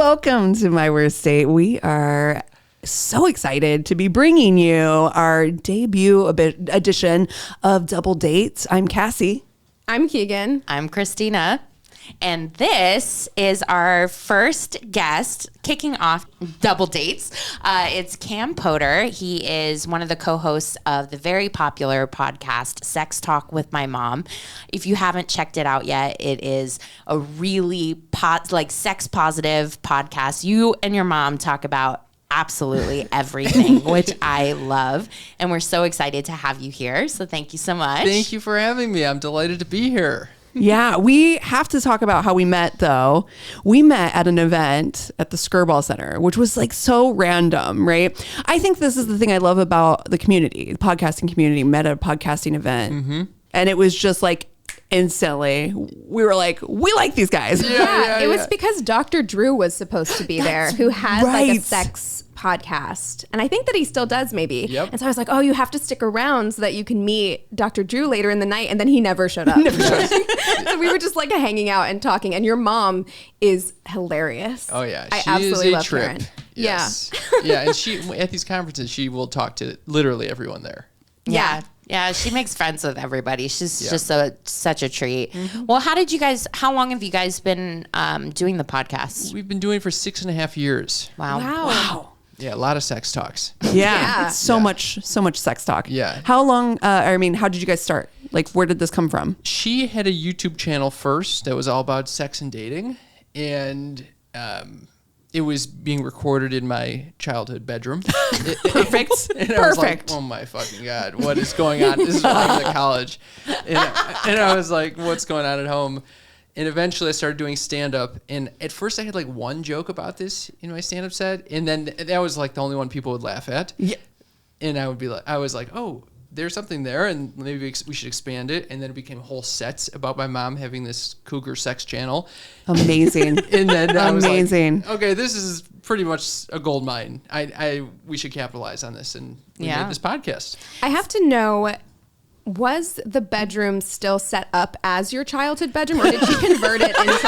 welcome to My Worst Date. We are so excited to be bringing you our debut edition of Double Dates. I'm Cassie. I'm Keegan. I'm Christina. And this is our first guest kicking off Double Dates. It's Cam Potter. He is one of the co-hosts of the very popular podcast, Sex Talk with My Mom. If you haven't checked it out yet, it is a really sex positive podcast. You and your mom talk about absolutely everything, which I love. And we're so excited to have you here. So thank you so much. Thank you for having me. I'm delighted to be here. Yeah, we have to talk about how we met, though. We met at an event at the Skirball Center, which was like so random, right? I think this is the thing I love about the community, the podcasting community. Met at a podcasting event, and it was just like instantly, we were like, we like these guys. Yeah, it was because Dr. Drew was supposed to be there, who had like a sex podcast. And I think that he still does, maybe. Yep. And so I was like, oh, you have to stick around so that you can meet Dr. Drew later in the night. And then he never showed up. So we were just like hanging out and talking. And your mom is hilarious. Oh, yeah. I absolutely love Karen. Yes. Yeah. And she, at these conferences, she will talk to literally everyone there. Yeah, she makes friends with everybody. She's just such a treat. Well, how long have you guys been doing the podcast? We've been doing it for 6.5 years. Wow. Yeah, a lot of sex talks. Yeah. It's so much sex talk. Yeah. How long, how did you guys start? Like, where did this come from? She had a YouTube channel first that was all about sex and dating. And it was being recorded in my childhood bedroom. Perfect. And I was like, oh my fucking God, what is going on? This is when I was at college. And I was like, what's going on at home? And eventually I started doing stand-up. And at first I had like one joke about this in my stand-up set. And then that was like the only one people would laugh at. Yeah. And I was like, oh, there's something there, and maybe we should expand it. And then it became whole sets about my mom having this cougar sex channel. Amazing. And then I was like, amazing. okay, this is pretty much a gold mine. We should capitalize on this, and we made this podcast. I have to know, was the bedroom still set up as your childhood bedroom, or did she convert it into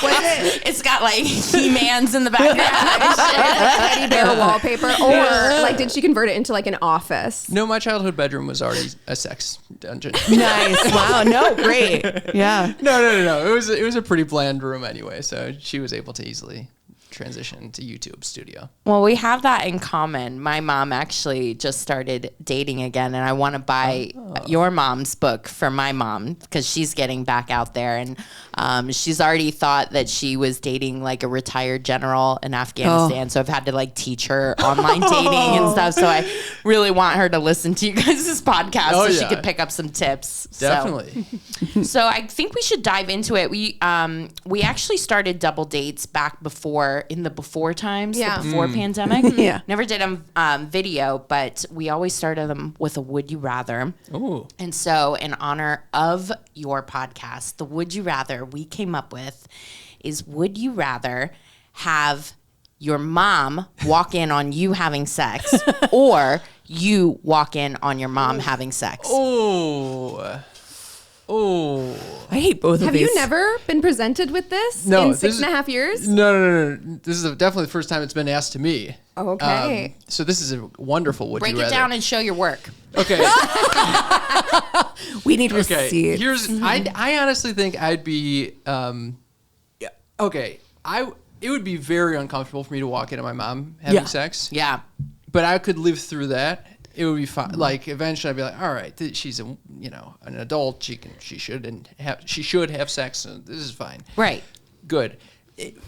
like, it's got like He-Mans in the background. like teddy bear wallpaper, or like did she convert it into like an office? No, my childhood bedroom was already a sex dungeon. Nice. Wow. No, great. Yeah. No. It was a pretty bland room anyway, so she was able to easily transition to YouTube studio. Well, we have that in common. My mom actually just started dating again, and I want to buy your mom's book for my mom because she's getting back out there, and she's already thought that she was dating like a retired general in Afghanistan. So I've had to like teach her online dating and stuff. So I really want her to listen to you guys' podcast so she could pick up some tips. Definitely. So I think we should dive into it. We actually started Double Dates back before times, the before pandemic. Never did a video, but we always started them with a Would You Rather. Ooh. And so in honor of your podcast, the Would You Rather we came up with is, would you rather have your mom walk in on you having sex or you walk in on your mom having sex? Oh, I hate both of these. Have you never been presented with this in 6.5 years? No. This is definitely the first time it's been asked to me. Okay. So this is a wonderful Would Break You it Rather. down and show your work. Okay. We need receipts. I honestly think I'd be, it would be very uncomfortable for me to walk into my mom having sex. Yeah. But I could live through that. It would be fine. Like eventually, I'd be like, all right, she's an adult. She should have sex. So this is fine. Right. Good.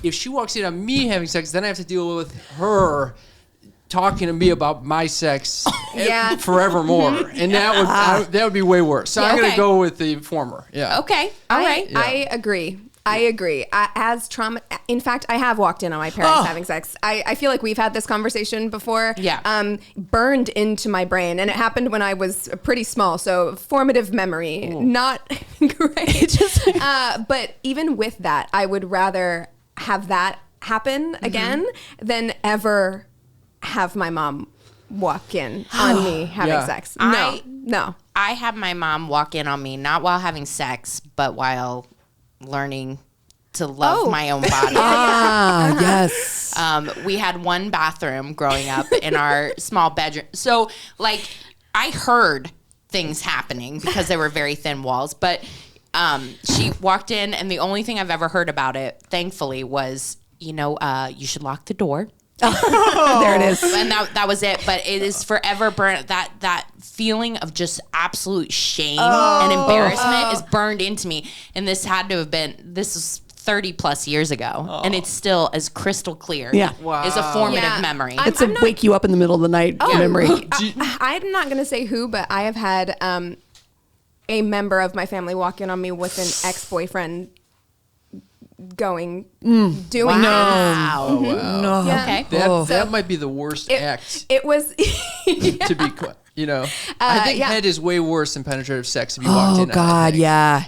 If she walks in on me having sex, then I have to deal with her talking to me about my sex forevermore, and that would be way worse. So I'm gonna go with the former. Yeah. Okay. All right. Yeah. I agree. As trauma, in fact, I have walked in on my parents having sex. I feel like we've had this conversation before. Yeah. Burned into my brain, and it happened when I was pretty small. So formative memory, not great. But even with that, I would rather have that happen again than ever have my mom walk in on me having sex. No. I had my mom walk in on me, not while having sex, but while learning to love my own body. Yes. We had one bathroom growing up in our small bedroom. So like I heard things happening because there were very thin walls, but she walked in and the only thing I've ever heard about it, thankfully, was, you should lock the door. There it is. And that was it. But it is forever burned. That feeling of just absolute shame and embarrassment is burned into me. And this was 30 plus years ago. And it's still as crystal clear. Yeah. Wow. Is a formative memory. It's a wake you up in the middle of the night memory. I'm not going to say who, but I have had a member of my family walk in on me with an ex-boyfriend doing Wow. Oh, wow. No. Yeah. Okay. That might be the worst act It was to be, I think head is way worse than penetrative sex if you walked Oh in. God, yeah.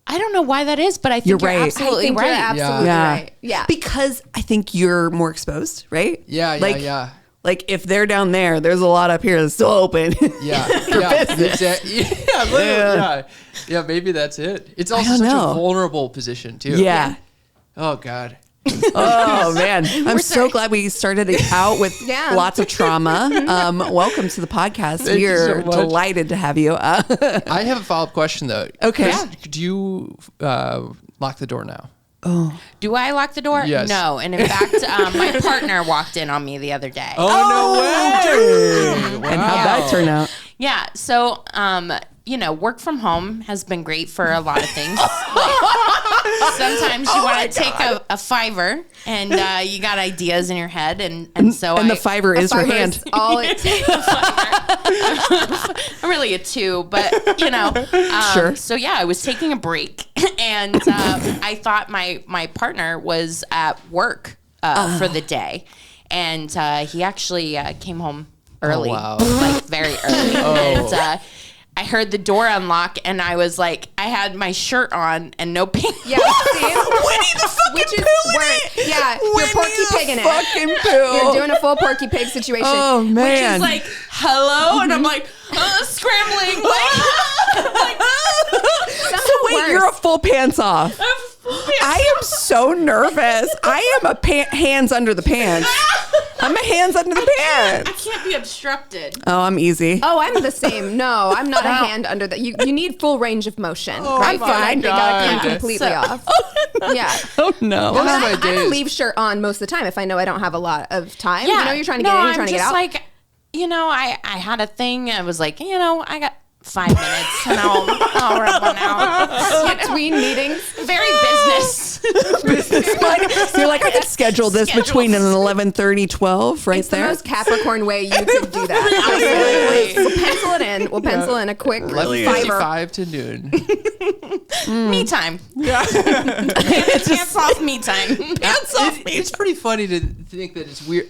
I don't know why that is, but I think You're you're right. absolutely right. You're absolutely right. Yeah. Because I think you're more exposed, right? Yeah, yeah. Like if they're down there, there's a lot up here that's still open. Yeah, yeah, maybe that's it. It's also such a vulnerable position too. Yeah. Oh God. Oh man, I'm so glad we started it out with lots of trauma. Welcome to the podcast. Thank you We're so much. delighted to have you. I have a follow-up question though. Okay. Do you lock the door now? Do I lock the door? Yes. No. And in fact, my partner walked in on me the other day. Oh, no way! And how'd that turn out? Yeah. So, work from home has been great for a lot of things. Sometimes you want to take a fiver and you got ideas in your head. And so the fiver is her hand. All it takes. I'm really a 2, but Sure. So yeah, I was taking a break and I thought my partner was at work for the day, and he actually came home early, like very early, and I heard the door unlock, and I was like, I had my shirt on and no pants. Yeah, see? Winnie the fucking Pooh in it. Yeah, you're Porky Pig in it. Fucking Pooh. You're doing a full Porky Pig situation. Oh man. Which is like, hello, and I'm like, scrambling. So wait, you're a full pants off. I am so nervous. I am a hands under the pants. I'm a hands under the I pants. can't be obstructed. Oh, I'm easy. Oh, I'm the same. No, I'm not a hand under that. You need full range of motion. I'm fine. They gotta come God. completely off. Yeah. Oh no. Most of my I'm a days. leave shirt on most of the time if I know I don't have a lot of time. Yeah. You're trying to get in, you're trying to get out. Like, I had a thing. I was like, I got 5 minutes and I'll rub one out. Between meetings. Very business. So you're like, I could schedule this between an 11:30, 12 right It's the there. most Capricorn way you could do that. We'll pencil it in. We'll pencil in a quick fiver. 11:55 to noon. Me time. Pants off me time. Pants off me. It's pretty funny to think that it's weird.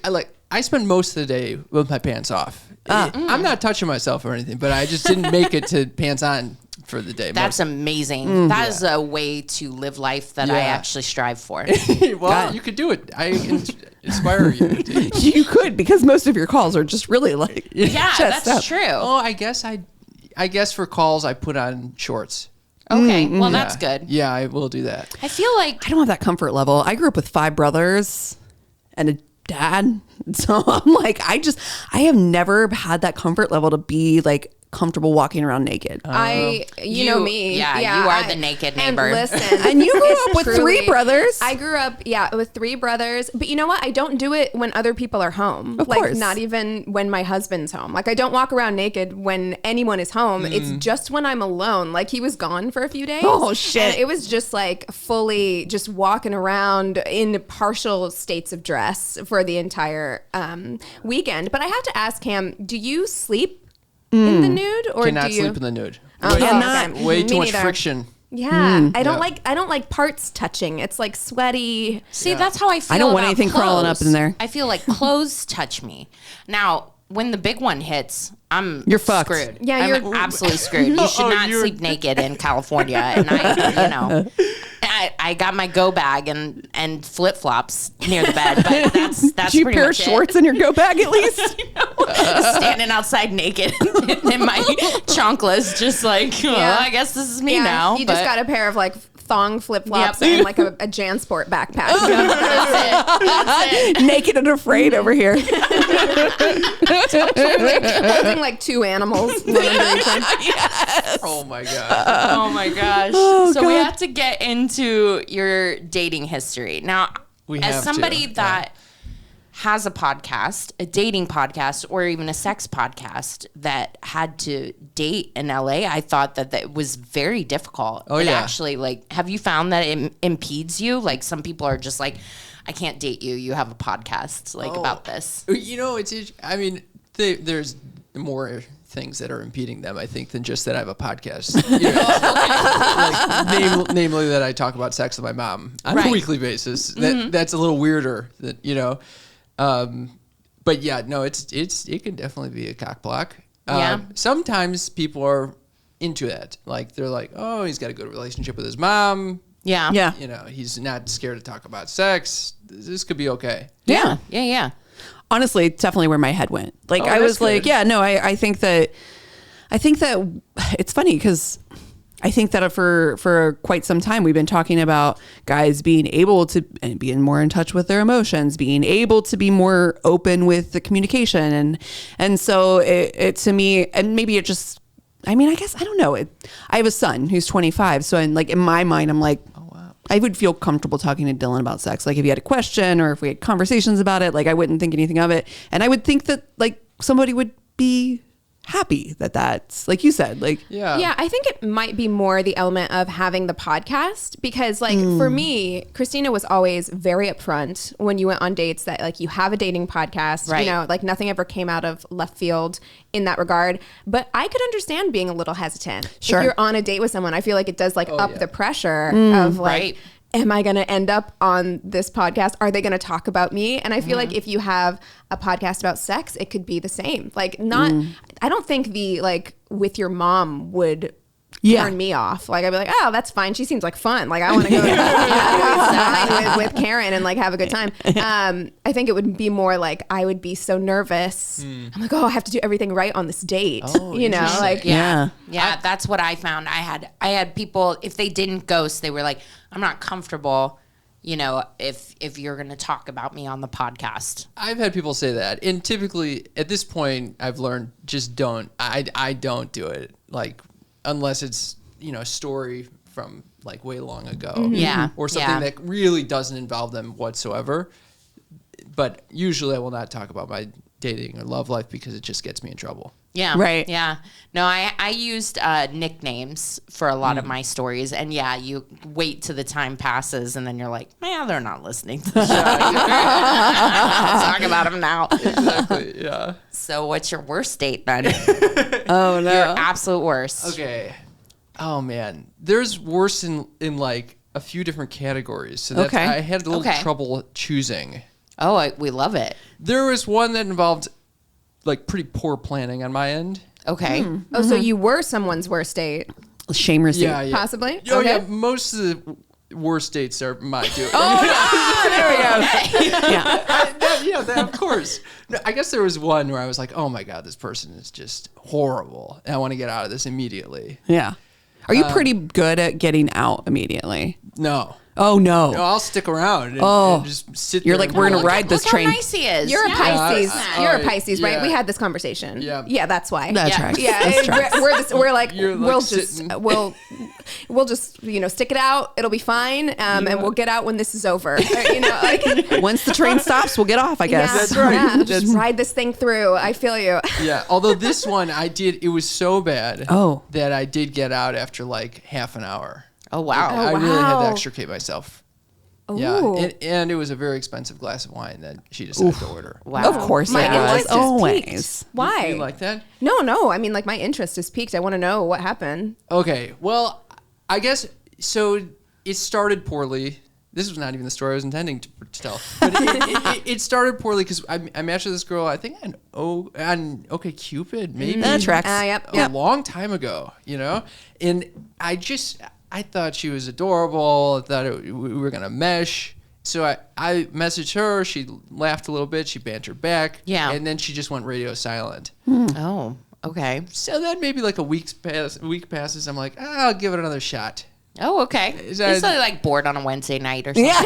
I spend most of the day with my pants off. I'm not touching myself or anything, but I just didn't make it to pants on for the day. That's amazing. That is a way to live life that I actually strive for. Well, you could do it. I inspire you. You could, because most of your calls are just really like Yeah, chest that's up. true. Oh, I guess for calls I put on shorts. Okay, well, that's good. Yeah, I will do that. I feel like I don't have that comfort level. I grew up with 5 brothers and a dad. So I'm like, I have never had that comfort level to be like comfortable walking around naked. You know me. Yeah, you are the naked neighbor. And listen, And you grew it's up with truly- 3 brothers. I grew up, with 3 brothers. But you know what? I don't do it when other people are home. Of course. Not even when my husband's home. Like, I don't walk around naked when anyone is home. It's just when I'm alone. Like, he was gone for a few days. Oh, shit. And it was just like fully just walking around in partial states of dress for the entire weekend. But I have to ask Cam, do you sleep in the nude, or Cannot do you sleep in the nude. Me Way too much neither. friction. Yeah, I don't like parts touching. It's like sweaty. See, that's how I feel. I don't want about anything crawling up clothes. in there. I feel like clothes touch me. Now, when the big one hits, you're fucked. screwed. Yeah, I'm you're- absolutely screwed. You should not sleep naked in California. And I got my go bag and flip flops near the bed, but that's Do you pretty pair much shorts in your go bag at least? standing outside naked in my chanclas, just like, I guess this is me now. You but just got a pair of like thong flip-flops and like a JanSport backpack. That's it. Naked and afraid over here. Holding like two animals. One under each one. Oh my god. Oh my gosh. Oh, so we God. have to get into your dating history. Now, We as have somebody to, that has a podcast, a dating podcast, or even a sex podcast that had to date in LA, I thought that that was very difficult. Oh, it yeah. actually, like, have you found that it impedes you? Like, some people are just like, I can't date you. You have a podcast, like, about this. You know, I mean, there's more things that are impeding them, I think, than just that I have a podcast. You know, like, namely that I talk about sex with my mom on Right. a weekly basis. That's a little weirder. That but yeah, no, it can definitely be a cock block. Yeah. Sometimes people are into that. Like they're like, oh, he's got a good relationship with his mom. Yeah. Yeah. You know, he's not scared to talk about sex. This could be okay. Yeah. Yeah. Yeah. Honestly, it's definitely where my head went. Like Oh, I was that's like, good. yeah, no, I think that it's funny because I think that for quite some time we've been talking about guys being able to and being more in touch with their emotions, being able to be more open with the communication, and so it to me, and maybe it just, I mean, I guess I don't know. I have a son who's 25, so in my mind, I'm like, I would feel comfortable talking to Dylan about sex. Like if he had a question or if we had conversations about it, like I wouldn't think anything of it. And I would think that like somebody would be happy that that's like you said, like, Yeah, I think it might be more the element of having the podcast because like for me, Christina was always very upfront when you went on dates that like you have a dating podcast, Right. you know, like nothing ever came out of left field in that regard. But I could understand being a little hesitant. Sure. If you're on a date with someone, I feel like it does like up yeah. the pressure of like, Right. am I going to end up on this podcast? Are they going to talk about me? And I feel like if you have a podcast about sex, it could be the same. Like not, I don't think the like with your mom would turn me off. Like I'd be like, oh, that's fine. She seems like fun. Like I want to go outside with Karen and like have a good time. I think it would be more like I would be so nervous. I'm like, oh, I have to do everything right on this date. Oh, you know, interesting. like Yeah. Yeah. That's what I found. I had people, if they didn't ghost, they were like, I'm not comfortable, you know, if you're going to talk about me on the podcast. I've had people say that, and typically at this point, I've learned just don't. I don't do it, like unless it's a story from like way long ago, Yeah, or something yeah. that really doesn't involve them whatsoever. But usually, I will not talk about my dating or love life because it just gets me in trouble. Yeah. Right. Yeah. No, I used nicknames for a lot of my stories. And yeah, you wait till the time passes and then you're like, man, they're not listening to the show. I'll talk about them now. Exactly. Yeah. So what's your worst date then? oh no, Your absolute worst. Okay. Oh man, there's worse in like a few different categories. So that's, Okay. I had a little Okay. trouble choosing. Oh, we love it. There was one that involved like pretty poor planning on my end. Okay. oh, so you were someone's worst date, shame receipt. Yeah, yeah. possibly? Oh Okay. yeah, most of the worst dates are my doing. There we go. Yeah. That, of course. No, I guess there was one where I was like, oh my god, this person is just horrible, and I want to get out of this immediately. Yeah. Are you pretty good at getting out immediately? No. Oh no. No, I'll stick around and, Oh. and just sit You're there like, and we're be gonna like, ride this Look train. how nice he is. You're a Pisces. Yeah, You're a I- Pisces, right? yeah. We had this conversation. Yeah. Yeah, that's why. That Yeah. tracks. Yeah, That tracks. we're like You're, like, we'll just sitting- we'll just stick it out. It'll be fine, and we'll get out when this is over. Like Once the train stops, we'll get off, I guess. yeah, That's right. yeah, just ride this thing through. I feel you. Yeah. Although this one it was so bad Oh. that I did get out after like half an hour. Oh, wow. I really had wow. to extricate myself. Yeah, Ooh. and it was a very expensive glass of wine that she decided to order. Wow. Of course My it was. interest is Always. piqued. Why? You like that? No. I mean, like my interest is piqued. I want to know what happened. Okay. Well, I guess so. It started poorly. This was not even the story I was intending to tell. But it started poorly because I matched with this girl. I think on OkCupid, maybe. That tracks. Yep. A long time ago, and I thought she was adorable. I thought we were gonna mesh. So I messaged her. She laughed a little bit. She bantered back. Yeah. And then she just went radio silent. Oh, okay. So then maybe like a week passes. I'm like, I'll give it another shot. Oh, okay. So It's like bored on a Wednesday night or something. Yeah.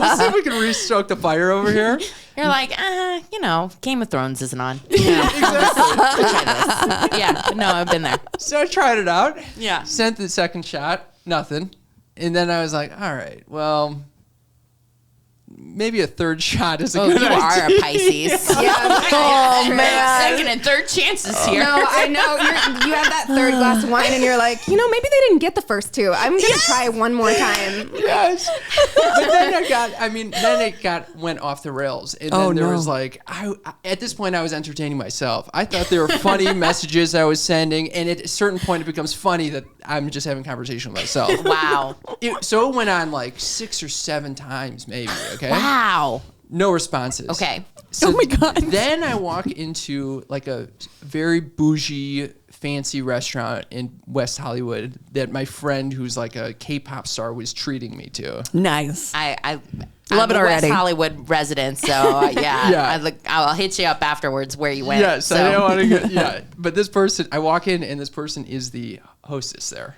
Let's see if we can restoke the fire over here. You're like, Game of Thrones isn't on. Yeah, try this. Yeah, no, I've been there. So I tried it out. Yeah. Sent the second shot. Nothing. And then I was like, all right, well, maybe a third shot is a good You idea. are a Pisces. Oh, man. Second and third chances here. No, I know. You have that third glass of wine and you're like, maybe they didn't get the first two. I'm going to try one more time. Yes. But then it went off the rails. And then there was like, at this point I was entertaining myself. I thought they were funny messages I was sending. And at a certain point it becomes funny that I'm just having a conversation with myself. Wow. So it went on like 6 or 7 times maybe, okay? Wow. No responses. Okay. So Oh my God. Then I walk into like a very bougie, fancy restaurant in West Hollywood that my friend, who's like a K-pop star, was treating me to. Nice. I'm Love it a already. West Hollywood resident, so Yeah. I'll hit you up afterwards where you went. Yes, so. I don't want to get. Yeah, but this person, I walk in and this person is the hostess there,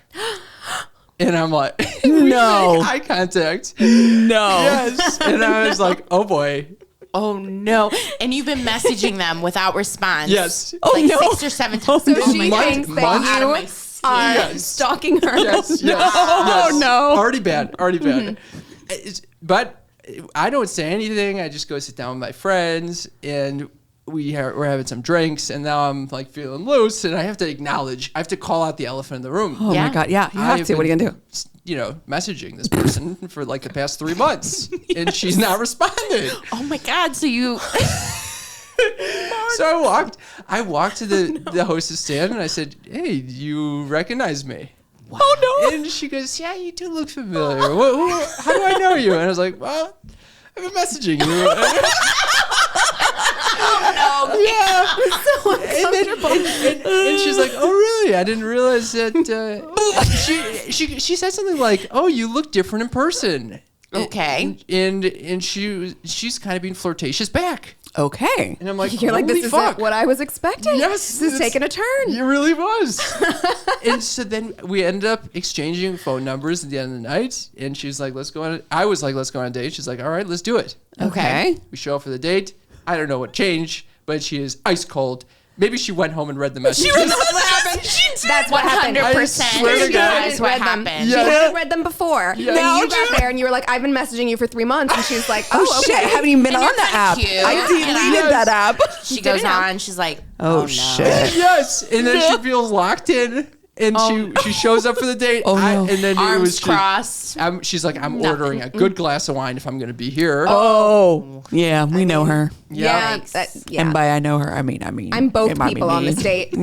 and I'm like, No. we make eye contact. No. Yes, and I was like, oh boy. Oh no! And you've been messaging them without response. Yes. Like no. 6 or 7 times. So Oh she my God. thinks month that out of my you skin. are Yes. stalking her. Yes. Oh, no. Already bad. But I don't say anything. I just go sit down with my friends, and we're having some drinks, and now I'm like feeling loose, and I have to call out the elephant in the room. Oh Yeah. my God. Yeah. You have to. What are you going to do? Messaging this person for like the past 3 months, and she's not responding. Oh my God! So you. So I walked to the hostess stand, and I said, "Hey, do you recognize me?" Oh no. And she goes, "Yeah, you do look familiar. How do I know you?" And I was like, "Well, I've been messaging you." And she's like, "Oh, really? I didn't realize that." She said something like, "Oh, you look different in person." Okay. And she's kind of being flirtatious back. Okay. And I'm like, You're like, "Holy this isn't fuck." what I was expecting. Yes, This is it's- taking a turn. It really was. And so then we ended up exchanging phone numbers at the end of the night. And she's like, let's go on. I was like, let's go on a date. She's like, all right, let's do it. Okay. We show up for the date. I don't know what changed, but she is ice cold. Maybe she went home and read the messages. That's what happened. 100% swear to God. that's what Read them. happened. She Yeah. had read them before. Yeah. Then Now you got there and you were like, I've been messaging you for 3 months. And she's like, Oh, shit. I haven't even been And on you're the kinda app. cute. I Yeah. deleted that app. She goes Didn't know. on. She's like, Oh, no. shit. Yes. And then she feels locked in. And she shows up for the date. Oh, no. And then Arms crossed. she's like, I'm ordering a good glass of wine if I'm going to be here. Oh. Yeah. We know her. Yeah. Yikes. Yeah. And by I know her, I mean. I'm both it might be people on me. this date.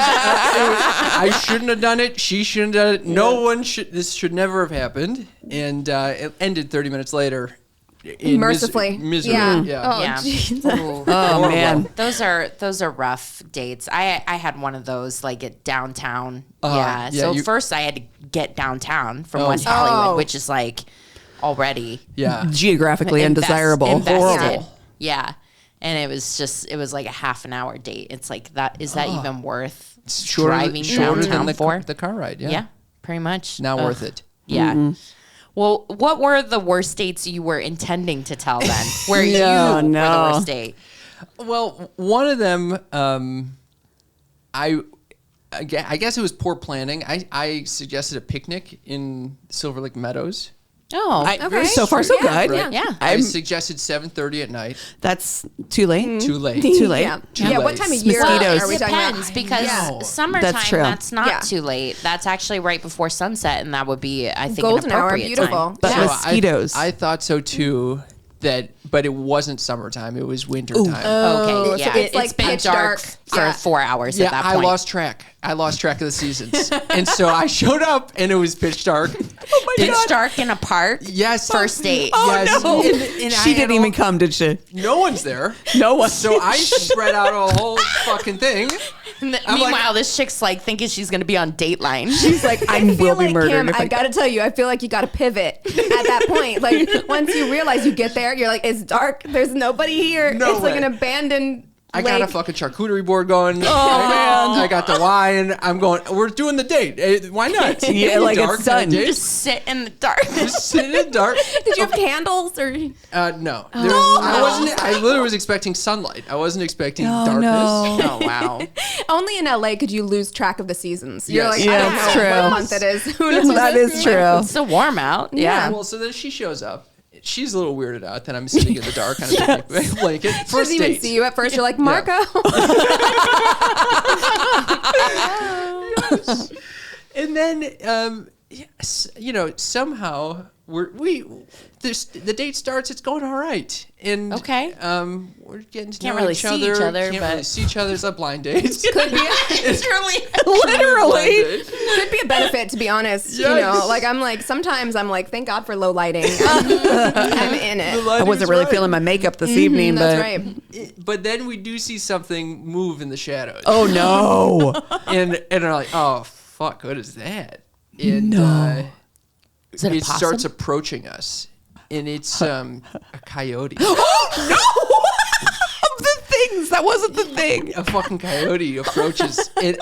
I shouldn't have done it. She shouldn't have done it. No one should. This should never have happened. And it ended 30 minutes later. In Mercifully. misery. Yeah. Yeah. Oh, Yeah. Jesus. Ooh. Oh, man. Those are rough dates. I had one of those like at downtown. yeah, So you- first I had to get downtown from Oh. West Hollywood, Oh. which is like already Yeah. Geographically invest- undesirable. invested. Horrible. Yeah. And it was like a half an hour date. It's like is that even worth driving shorter downtown than for? the car ride. Yeah. Yeah, pretty much. Not Ugh. worth it. Yeah. What were the worst dates you were intending to tell then? Where you were the worst date? Well, one of them, I guess it was poor planning. I suggested a picnic in Silver Lake Meadows. Oh, Okay. So far, so Yeah, good. yeah. yeah. I suggested 7:30 at night. That's too late. Too late. Too late. Yeah. Too Yeah. late. What time of year Mosquitoes. are we It talking about? depends because know. summertime, That's true. that's not Yeah. too late. That's actually right before sunset, and that would be, I think, Golden an hour, appropriate beautiful. time. But Yeah. mosquitoes. I thought so too. But it wasn't summertime. It was winter time. Okay, so yeah, it's like been pitch dark dark. for Yeah. 4 hours Yeah, at that I point. lost track. I lost track of the seasons, and so I showed up, and it was pitch dark. Pitch dark in a park. Yes, First date. Oh, Yes. no. And I She had didn't even come, did she? No one's there. No one. So I spread out a whole fucking thing. And I'm like- meanwhile, this chick's like thinking she's going to be on Dateline. She's like, I I feel will be like, murdered. Kim, if I gotta tell you, I feel like you gotta pivot at that point. Like once you realize you get there, you're like, it's dark. There's nobody here. No it's like way. an abandoned I got a fucking charcuterie board going. I got the wine. I'm going. We're doing the date. Why not? Yeah, like it's done. Just sit in the dark. Just sit in the dark. Did you have candles or? No. I wasn't. I literally was expecting sunlight. I wasn't expecting darkness. No. Oh wow. Only in LA could you lose track of the seasons. You're Yes. like, Yeah, I don't it's know true. what month it is. Who knows? That is true. It's so warm out. Yeah. Well, so then she shows up. She's a little weirded out that I'm sitting in the dark on a blanket. She First doesn't even date. see you at first. You're like, Marco. And then, somehow the date starts. It's going all right. And Okay. we're getting to Can't know really each see other. each other, Can't but- really see each other. It's a blind date. Could be. Literally. Could be a benefit, to be honest. Yes. You know, like sometimes I'm like, thank God for low lighting. I'm in it. I wasn't really feeling my makeup this evening, That's but right. But then we do see something move in the shadows. oh no. And I'm like, oh fuck, what is that? And Is it a possum? starts approaching us, and it's a coyote. Of the things, that wasn't the thing. A fucking coyote approaches, and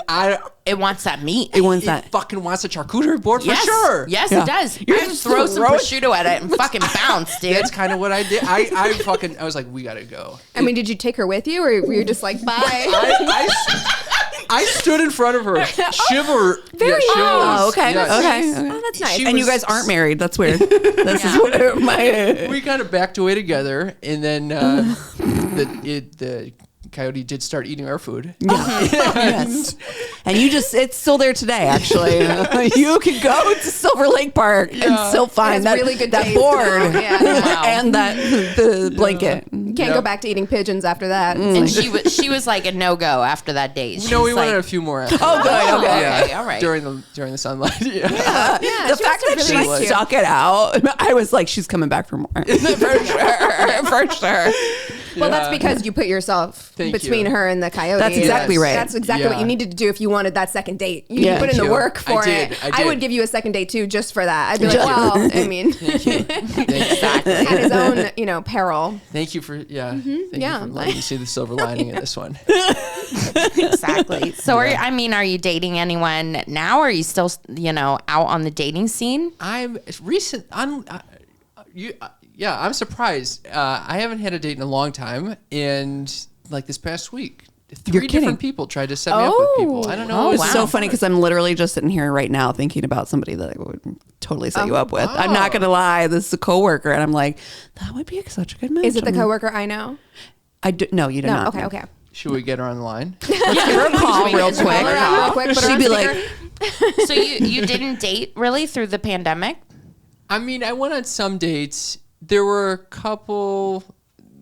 It wants that meat. It wants that. fucking wants a charcuterie board for Yes. sure. Yes, Yeah. it does. You're I just throw some throwing- prosciutto at it and fucking bounce, dude. That's kind of what I did. I was like, we gotta go. I mean, did you take her with you, or were you just like, bye? I stood in front of her, shiver. Very shivers. Oh, okay. Yes. Okay. Oh, that's nice. She And you was- guys aren't married. That's weird. This is what my. We kind of backed away together, and then the coyote did start eating our food. Yes. And it's still there today, actually. You can go to Silver Lake Park and still find It that, has really good that taste. board Yeah. Wow. and the blanket. Can't go back to eating pigeons after that. And she was like a no-go after that date. She No, we was wanted like, a few more. After Oh, that. good. Okay. Okay, all right. During the sunlight. Yeah. Yeah, The she fact must that have she really liked you. stuck it out, I was like, she's coming back for more. For sure. For sure. Well, that's because you put yourself Thank between you. her and the coyote. That's exactly Yes. right. That's exactly what Yeah. you needed to do if you wanted that second date. You Yeah. put in Thank the you. work for I did. it. I I did. would give you a second date too, just for that. I'd be like, Thank you. well, I mean, Thank you. Thank you. at his own, peril. Thank you for Thank you Yeah. for letting me see the silver lining in this one. exactly. So, are you dating anyone now? Or are you still, out on the dating scene? I'm surprised. I haven't had a date in a long time, and like this past week, You're 3 kidding. different people tried to set me up with people. I don't know. Oh, It's wow. so funny because I'm literally just sitting here right now thinking about somebody that I would totally set you up with. I'm not going to lie. This is a coworker. And I'm like, that would be such a good match. Is it the coworker I know? No, you do No. not. Okay. Should we get her on the line? Give her a call real Call her quick. out real quick. Put her She'd on be speaker. like, So you didn't date really through the pandemic? I mean, I went on some dates. There were a couple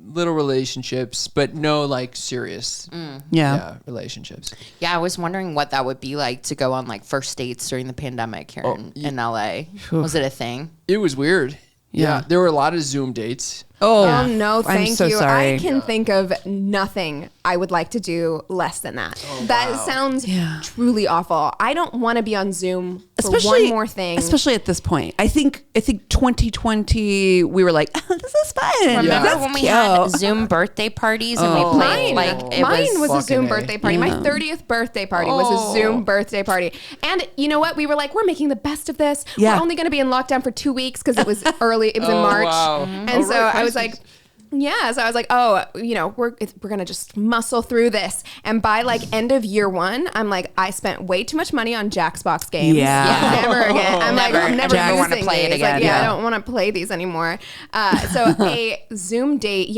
little relationships, but no like serious yeah. relationships. Yeah, I was wondering what that would be like to go on like first dates during the pandemic here in LA. Was it a thing? It was weird. Yeah. There were a lot of Zoom dates. Oh no, thank I'm so you. sorry. I can think of nothing I would like to do less than that. That sounds truly awful. I don't want to be on Zoom for one more thing. Especially at this point. I think 2020 we were like, oh, this is fun. Remember That's when we cute. had Zoom birthday parties and we played Mine was a fucking Zoom A. birthday party. My 30th birthday party was a Zoom birthday party. And you know what? We were like, we're making the best of this. Yeah. We're only going to be in lockdown for 2 weeks because it was early. It was in March. Wow. And so I was like, so I was like, we're going to just muscle through this. And by like end of year 1, I'm like, I spent way too much money on Jackbox games. Yeah. Never again. I'm like, I'm never Never wanna using play it these. again. Like, Yeah. I don't want to play these anymore. So a Zoom date,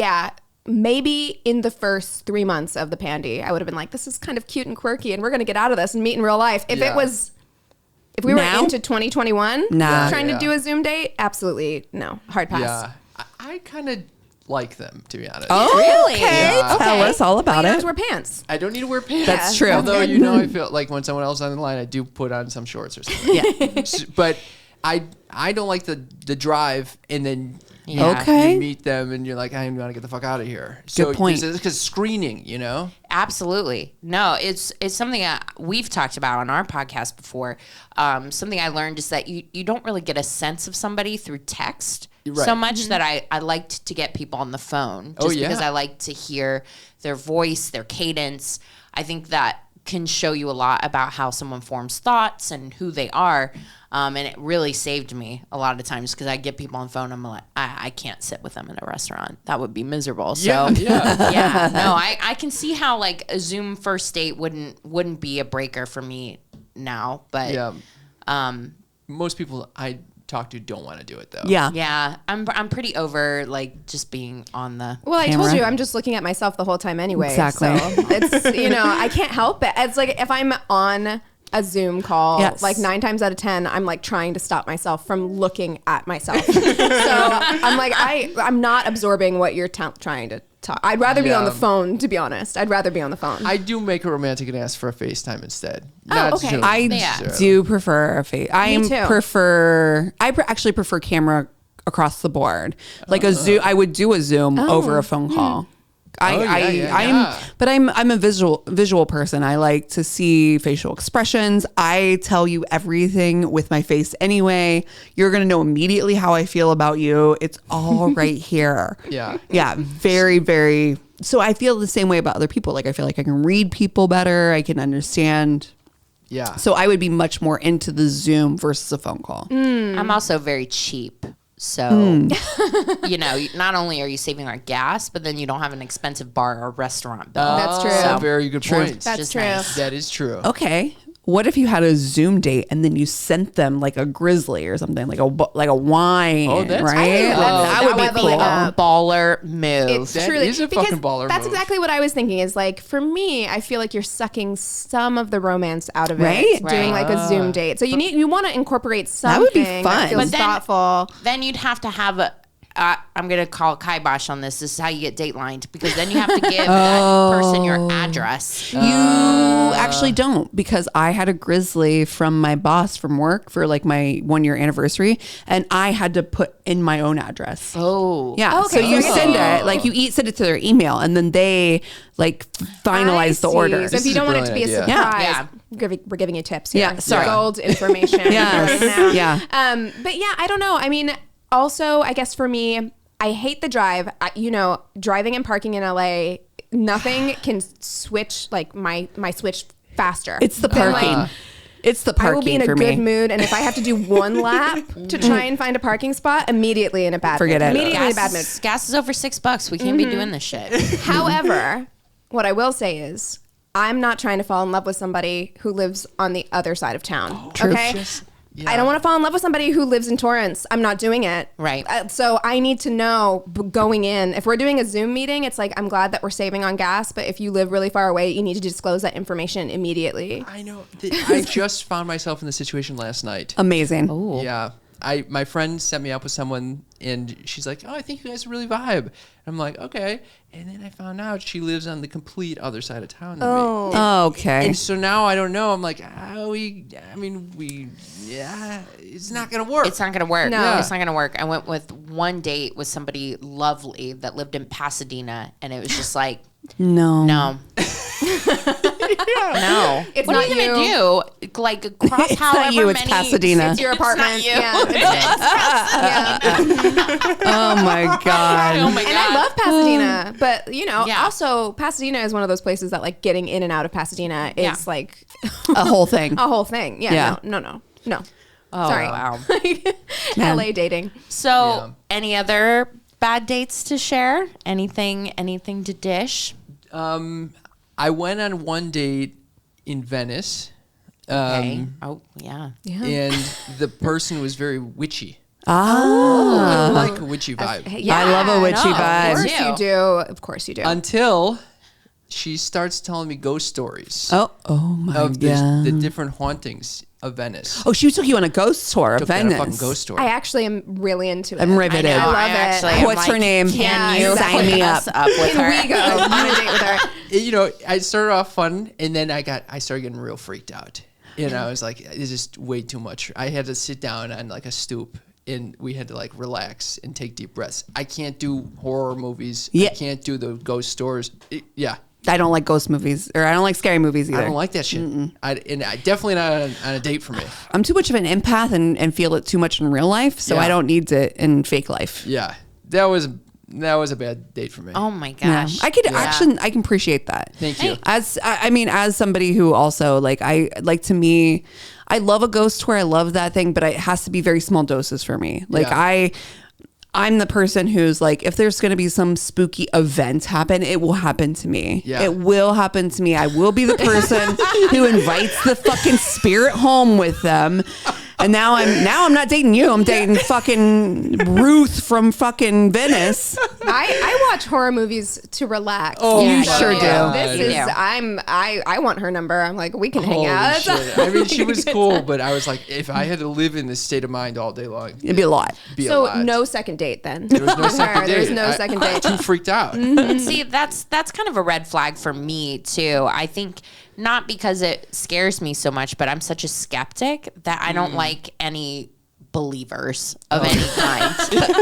maybe in the first 3 months of the pandy, I would have been like, this is kind of cute and quirky and we're going to get out of this and meet in real life. If we were Now? into 2021 Nah. trying Yeah. to do a Zoom date, absolutely no. Hard pass. Yeah. I kind of like them, to be honest. Oh, Really? okay. Yeah. Tell us all about You don't have it. to wear pants. I don't need to wear pants. That's true. Although, I feel like when someone else is on the line, I do put on some shorts or something. Yeah. But I don't like the drive and then Yeah. Okay. You meet them and you're like, I want to get the fuck out of here. So point. Because screening, you know? Absolutely. No, it's something that we've talked about on our podcast before. Something I learned is that you don't really get a sense of somebody through text so much that I liked to get people on the phone just because I like to hear their voice, their cadence. I think that can show you a lot about how someone forms thoughts and who they are. And it really saved me a lot of times because I get people on the phone. I'm like, I can't sit with them in a restaurant. That would be miserable. So yeah, no, I can see how like a Zoom first date wouldn't be a breaker for me now. But most people I talk to don't want to do it though. yeah, I'm pretty over like just being on the Well, I camera. told you, I'm just looking at myself the whole time anyway. Exactly. So it's, I can't help it. It's like if I'm on a Zoom call, like 9 times out of 10, I'm like trying to stop myself from looking at myself. So I'm like, I'm not absorbing what you're trying to talk. I'd rather be on the phone, to be honest. I'd rather be on the phone. I do make it romantic and ask for a FaceTime instead. Okay. Zoom. I do prefer a face. I actually prefer camera across the board. Like a Zoom, I would do a Zoom over a phone call. I'm a visual person. I like to see facial expressions. I tell you everything with my face anyway. You're going to know immediately how I feel about you. It's all right here. Yeah. Very, very. So I feel the same way about other people. Like I feel like I can read people better. I can understand. Yeah. So I would be much more into the Zoom versus a phone call. I'm also very cheap. So, not only are you saving on gas, but then you don't have an expensive bar or restaurant bill. That's true. So, Very good point. That's true. nice. That is true. Okay. What if you had a Zoom date and then you sent them like a grizzly or something, like a wine, that's right? cool. That would be leveling cool. up. Baller move. It's That truly is a because fucking baller that's move. exactly what I was thinking. Is like for me, I feel like you're sucking some of the romance out of it, Right? doing like a Zoom date. So you want to incorporate something would be fun. that feels But then- thoughtful. Then you'd have to have a. I'm going to call kibosh on this. This is how you get datelined because then you have to give that person your address. You actually don't, because I had a grizzly from my boss from work for like my 1-year anniversary, and I had to put in my own address. Oh. Yeah. Okay, So you so send it, like send it to their email, and then they like finalize the I see. order. So if you is a don't want it to be a brilliant surprise, idea. we're giving you tips here. Yeah, sorry. Gold information. Yes. right now. Yeah. But yeah, I don't know. I mean, also, I guess for me, I hate the drive. Driving and parking in LA, nothing can switch like my switch faster. It's the than, parking. like, It's the I parking will be in a for good me. mood, and if I have to do one lap to try and find a parking spot, immediately in a bad Forget mood. it. Immediately in a bad mood. Gas is over $6. We can't be doing this shit. However, what I will say is, I'm not trying to fall in love with somebody who lives on the other side of town. Okay. I don't want to fall in love with somebody who lives in Torrance. I'm not doing it. Right. So I need to know going in. If we're doing a Zoom meeting, it's like, I'm glad that we're saving on gas, but if you live really far away, you need to disclose that information immediately. I know. I just found myself in the situation last night. Amazing. Yeah. My friend set me up with someone, and she's like, "Oh, I think you guys really vibe." And I'm like, "Okay." And then I found out she lives on the complete other side of town than me. Okay. And so now I don't know. I'm like, it's not gonna work. It's not going to work. No. It's not going to work. I went with one date with somebody lovely that lived in Pasadena, and it was just like, No. no. No. It's what not are you going to do? Like, cross It's however not you, it's many... Pasadena. It's your apartment. you. Yeah. Oh my God. Oh my And I God. love Pasadena, but Yeah. also Pasadena is one of those places that like getting in and out of Pasadena is Yeah. like A whole thing. a whole thing. Yeah. Yeah. No. Oh, Sorry. wow. Man. LA dating. So, any other bad dates to share? Anything to dish? I went on one date in Venice. Okay. Oh, yeah. And the person was very witchy. Ah. Like a witchy vibe. I love a witchy no, of vibe. course. Of course you do. Of course you do. Until she starts telling me ghost stories Oh my of God. the different hauntings of Venice. Oh, she took you on a ghost tour of Took me on a Venice. fucking ghost tour. I actually am really into it. I'm riveted. I know. love I it. actually am What's her name? Can Yeah, you exactly. sign me Us up with Can her? we go on a date with her? I started off fun, and then I started getting real freaked out. I was like, it's just way too much. I had to sit down on like a stoop and we had to like relax and take deep breaths. I can't do horror movies. Yeah. I can't do the ghost stories. I don't like ghost movies, or I don't like scary movies either. I don't like that shit. I definitely not on a date for me. I'm too much of an empath and feel it too much in real life, so Yeah. I don't need it in fake life. Yeah, that was a bad date for me. Oh my Yeah. gosh. I could actually, I can appreciate that. Thank you. As somebody who also I love a ghost tour. I love that thing, but it has to be very small doses for me. Like Yeah. I'm the person who's like, if there's going to be some spooky event happen, it will happen to me. Yeah. It will happen to me. I will be the person who invites the fucking spirit home with them. And now I'm not dating you. I'm dating fucking Ruth from fucking Venice. I watch horror movies to relax. Oh, You my sure do. God. This You is do. I want her number. I'm like, we can hang Holy out. shit. I mean, she was cool, but I was like, if I had to live in this state of mind all day long, It'd be a lot. it'd be a So lot. no second date then. There was no second date. There's no second date. I'm too freaked out. See, that's kind of a red flag for me too. I think not because it scares me so much, but I'm such a skeptic that I don't like any believers of any kind.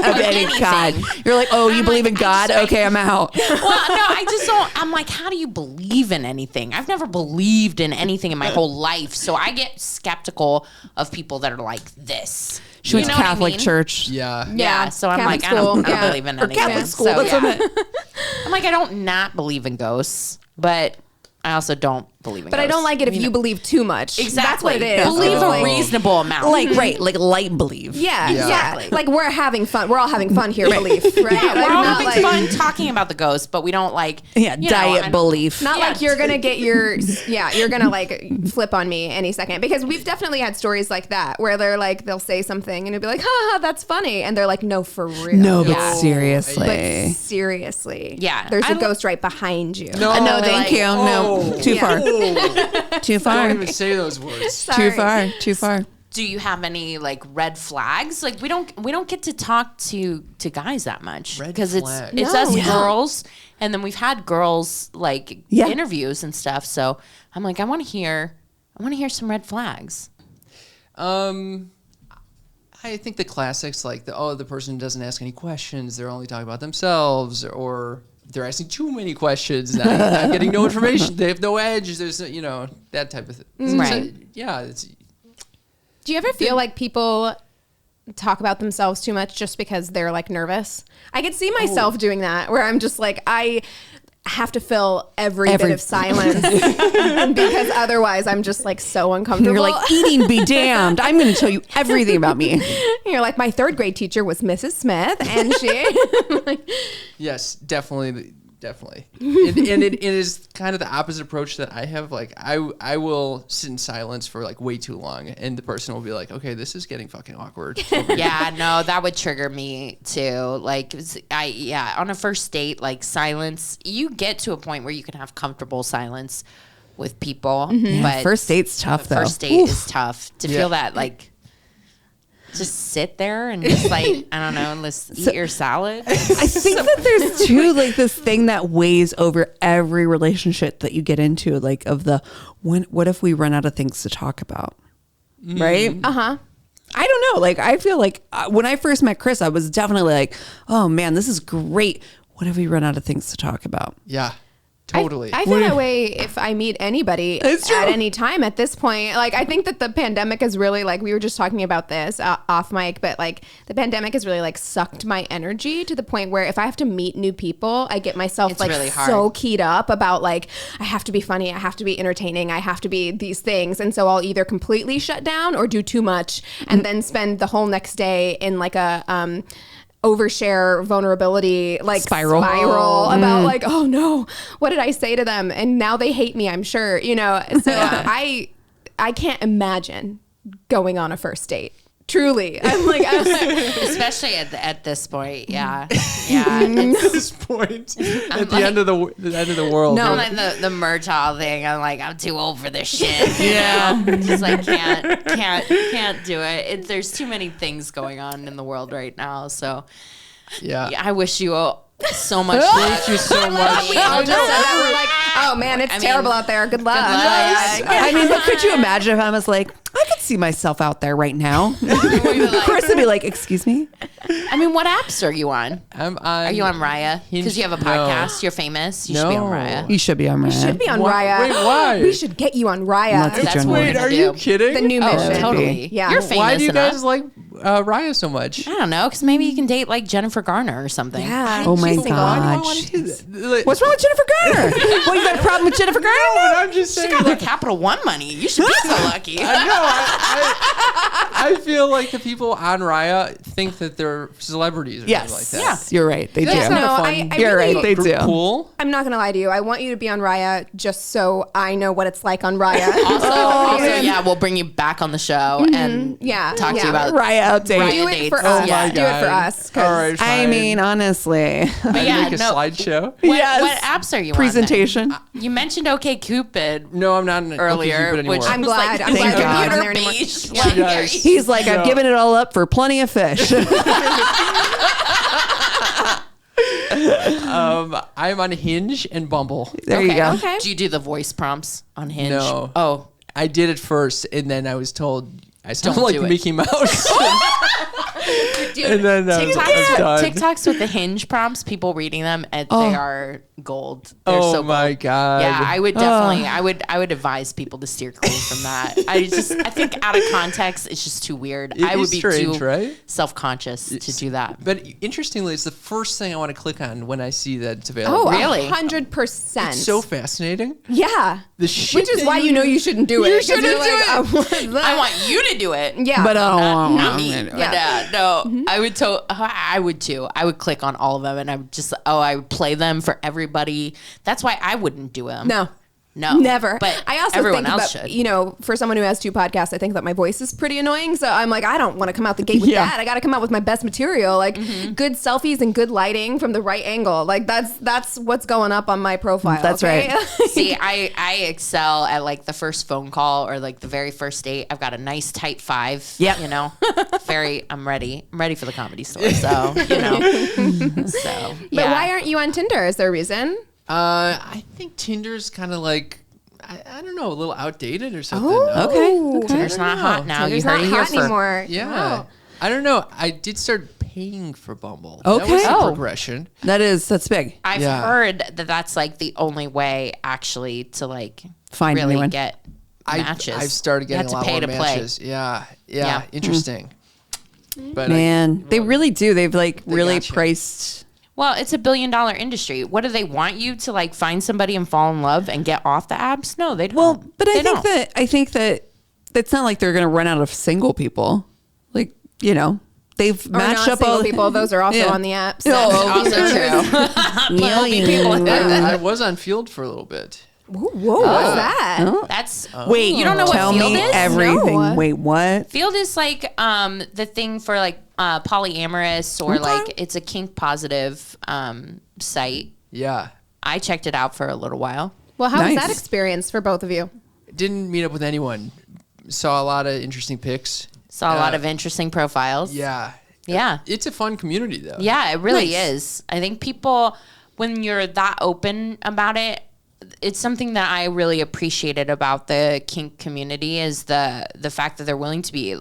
Of any kind. You're like, oh, you I'm believe like, in God? Okay, I'm out. Well, no, I just don't. I'm like, how do you believe in anything? I've never believed in anything in my whole life. So I get skeptical of people that are like this. She went You to know what I Catholic mean? church. Yeah. Yeah, so I'm Catholic like, I don't school, yeah. believe in Or anything. Catholic school. So, That's yeah. what I meant. I'm like, I don't not believe in ghosts, but I also don't believe in But ghosts. I don't like it if you believe too much. Exactly. That's what it is. Believe Oh. a reasonable amount. Like light believe. Yeah, Yeah. exactly. Like we're having fun. We're all having fun here, belief, right? Yeah, Like, we're all not having like- fun talking about the ghosts, but we don't like Diet belief. Not Yeah. like you're gonna get your you're gonna like flip on me any second, because we've definitely had stories like that where they'll say something and it'll be like, ha, that's funny, and they're like, no, for real. No, but Yeah. seriously. But seriously, Yeah. there's I a lo- ghost right behind you. No, No, thank you. No, Oh. too far. Too far. Don't even say those words. Too far. Too far. Do you have any like red flags? Like we don't get to talk to guys that much Red because it's flags. No. us Yeah. girls, and then we've had girls like Yeah. interviews and stuff. So I'm like, I want to hear some red flags. I think the classics like the person doesn't ask any questions, they're only talking about themselves, or they're asking too many questions, not getting no information, they have no edge, there's that type of thing. Right. It's Do you ever feel like people talk about themselves too much just because they're like nervous? I could see myself doing that, where I'm just like, I have to fill every bit of silence because otherwise I'm just like so uncomfortable. You're like, eating be damned. I'm going to tell you everything about me. You're like, my third grade teacher was Mrs. Smith, and she. yes, definitely. And it is kind of the opposite approach that I have. Like I will sit in silence for like way too long, and the person will be like, okay, this is getting fucking awkward. Yeah, no, that would trigger me too. Like on a first date, like silence, you get to a point where you can have comfortable silence with people, but First date's tough, though. first date is tough to feel that like just sit there and just like I don't know, and just eat your salad. I think that there's too like this thing that weighs over every relationship that you get into, like of the what if we run out of things to talk about, right? Uh-huh. I don't know. Like I feel like when I first met Chris, I was definitely like, oh man, this is great. What if we run out of things to talk about? Yeah, totally. I feel that way if I meet anybody It's true. at any time at this point. Like, I think that the pandemic is really like, we were just talking about this off mic, but like the pandemic has really like sucked my energy to the point where if I have to meet new people, I get myself It's like really hard. so keyed up about like, I have to be funny, I have to be entertaining, I have to be these things. And so I'll either completely shut down or do too much and then spend the whole next day in like a, overshare vulnerability like Spiral. about like, oh no, what did I say to them, and now they hate me, I'm sure, so I can't imagine going on a first date. Truly, I'm like Especially at this point, yeah. At this point, at the end of the world. No. And then the Murtaugh thing, I'm like, I'm too old for this shit. Yeah, just like can't do it. There's too many things going on in the world right now. So Yeah. I wish you all so much. Thank you so much. we all just said that. We're like, oh man, it's terrible out there. Good luck. luck. I mean, but could you imagine if I was like, I could see myself out there right now. Chris would be like, excuse me? I mean, what apps are you on? I'm on. Are you on Raya? Because you have a podcast. You're famous. You should be on Raya. You should be on Raya. Should be on Why- Raya. wait, why? We should get you on Raya. That's what we're Wait, gonna are do. you kidding? The new mission. Oh, totally. Yeah. You're famous Why do you enough. guys like Raya so much? I don't know, because maybe you can date like Jennifer Garner or something. Yeah. Oh my She's single. God. Why do I want to do that? Like, What's wrong with Jennifer Garner? Well, you got a problem with Jennifer Garner? No, but I'm just saying. Got Like, the Capital One money. You should be so lucky. I know. I feel like the people on Raya think that they're celebrities or Yes. something like that. You're right. They That's do. not No, a fun I You're really, right. They do. pool. I'm not gonna lie to you. I want you to be on Raya just so I know what it's like on Raya. Also, yeah, we'll bring you back on the show and Yeah, talk to yeah. you about Raya update. Raya do it dates. for Oh us. my Do it for us. 'cause All right, I fine. mean, honestly. But I'd yeah, make a no. slideshow. What, Yes. what apps are you Presentation. on? Then? You mentioned OkCupid No, I'm not an earlier, OkCupid anymore. which I'm was glad. like, I'm glad you're not computer on there anymore. beige. Yeah. Like, Yes. He's like, I've No. given it all up for plenty of fish. I'm on Hinge and Bumble. There you go. Okay. Do you do the voice prompts on Hinge? No. Oh, I did it first, and then I was told I sound Don't like do it. Mickey Mouse. dude, And then I was done. TikToks with the Hinge prompts, people reading them, and they are gold. They're Oh so my gold. God. Yeah, I would definitely, I would advise people to steer clear from that. I think out of context, it's just too weird. It I would is be strange, too right? self-conscious to do that. But interestingly, it's the first thing I want to click on when I see that it's available. Oh, Really? 100%. It's so fascinating. Yeah. The shit Which is that why you know you shouldn't do it. You 'cause shouldn't you're do like, I want you to do it. Yeah. But I don't Not want me. to. But no, I would I would too. I would click on all of them and I would just I would play them for everybody. That's why I wouldn't do them. No. No. Never. But I also everyone think else that, should. you know, for someone who has 2 podcasts, I think that my voice is pretty annoying. So I'm like, I don't want to come out the gate with Yeah. that. I got to come out with my best material, like Mm-hmm. good selfies and good lighting from the right angle. Like that's what's going up on my profile. That's okay? right. See, I excel at like the first phone call or like the very first date. I've got a nice tight 5. Yep. You know, I'm ready. I'm ready for the Comedy Store. So, you know, so, But yeah. why aren't you on Tinder? Is there a reason? I think Tinder's kind of like, I don't know, a little outdated or something. Oh, Okay. Tinder's not hot now. Tinder's you heard not it here hot first. anymore. Yeah. Wow. I don't know. I did start paying for Bumble. Okay. That was a Oh. progression. That's big. I've Yeah. heard that that's like the only way actually to like Find really anyone. get matches. I've started You have getting a to lot pay more to play. matches. Yeah. Yeah. Interesting. But Man, they really do. They've like really gotcha. priced. Well, it's $1 billion industry. What do they want you to like find somebody and fall in love and get off the apps? No, they don't. Well, but They I don't. think that it's not like they're going to run out of single people. Like, you know, they've Or matched not up single all people. Those are also Yeah. on the apps. Oh, also true. Plenty people with that. I was on Field for a little bit. Whoa, what's that? That's Wait, you don't know tell what Field me is? everything. No. Wait, what? Field is like the thing for like polyamorous or like it's a kink positive site. Yeah. I checked it out for a little while. Well, how was Nice. that experience for both of you? Didn't meet up with anyone. Saw a lot of interesting pics. Saw a lot of interesting profiles. Yeah. Yeah. It's a fun community though. Yeah, it really Nice. is. I think people, when you're that open about it, it's something that I really appreciated about the kink community is the fact that they're willing to be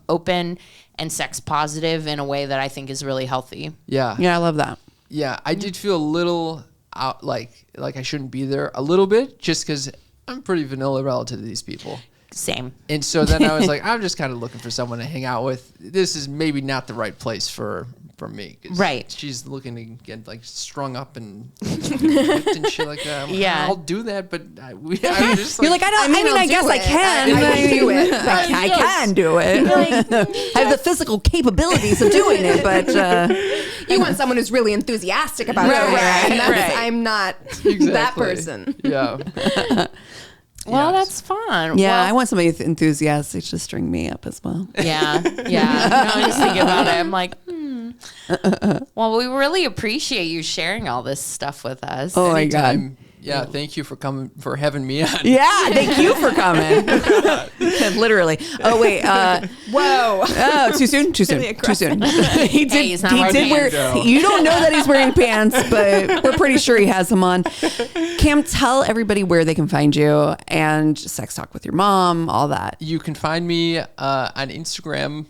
open and sex positive in a way that I think is really healthy. Yeah. Yeah, I love that. Yeah. I did feel a little out like I shouldn't be there a little bit just because I'm pretty vanilla relative to these people. Same. And so then I was like, I'm just kind of looking for someone to hang out with. This is maybe not the right place for me. 'Cause Right. She's looking to get like strung up and whipped and shit like that. I'm like, Yeah. I'll do that, but I was just You're like, I mean, I'll I do guess I it. can. I can do it. I can do it. I have the physical capabilities of doing it, but You want someone who's really enthusiastic about Right, it. right, And that's, right. I'm not Exactly. that person. Yeah. Well, Yes. that's fun. yeah, I Well, want somebody enthusiastic to string me up as well. yeah. No, I just think about it. I'm like, Well, we really appreciate you sharing all this stuff with us. Oh my God. Anytime. Yeah, thank you for having me on. Yeah, thank you for coming. Literally. Oh wait. Whoa. Oh, too soon. Too soon. Really Too soon. He did. he's not He wearing did wear. pants. You don't know that he's wearing pants, but we're pretty sure he has them on. Cam, tell everybody where they can find you and sex talk with your mom, all that. You can find me on Instagram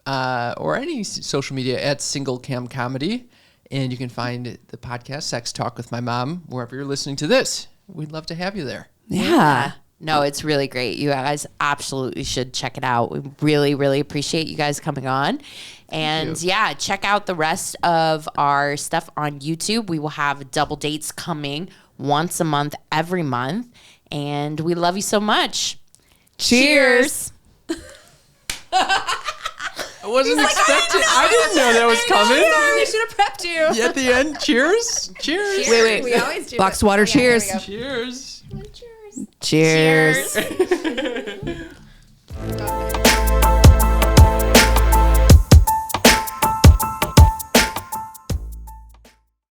or any social media at Single Cam Comedy. And you can find the podcast Sex Talk with My Mom wherever you're listening to this. We'd love to have you there. Yeah. No, it's really great. You guys absolutely should check it out. We really, really appreciate you guys coming on. And yeah, check out the rest of our stuff on YouTube. We will have double dates coming once a month, every month. And we love you so much. Cheers. I wasn't expecting. I didn't know that was coming. We should have prepped you. At the end, cheers. Cheers. Wait. We always do Box that. water. Oh, yeah, there we Cheers. go. Cheers. Cheers. Cheers.